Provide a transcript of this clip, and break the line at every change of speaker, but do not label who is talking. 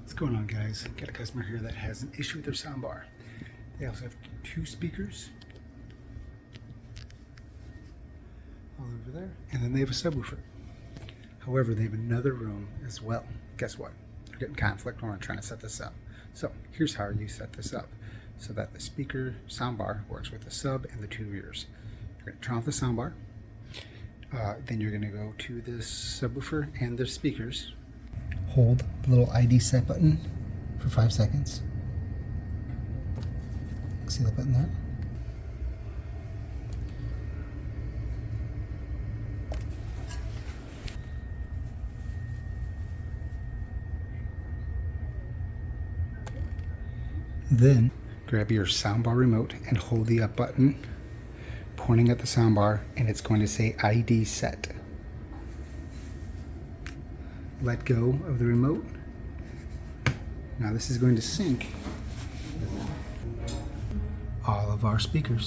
What's going on, guys? Got a customer here that has an issue with their soundbar. They also have two speakers all over there, and then they have a subwoofer. However, they have another room as well. Guess what? They're getting conflict when we're trying to set this up. So here's how you set this up so that the speaker soundbar works with the sub and the two rears. You're going to turn off the soundbar. Then you're going to go to the subwoofer and the speakers. Hold the little ID set button for 5 seconds. See that button there? Then grab your soundbar remote and hold the up button, pointing at the soundbar, and it's going to say ID set. Let go of the remote. Now this is going to sync all of our speakers.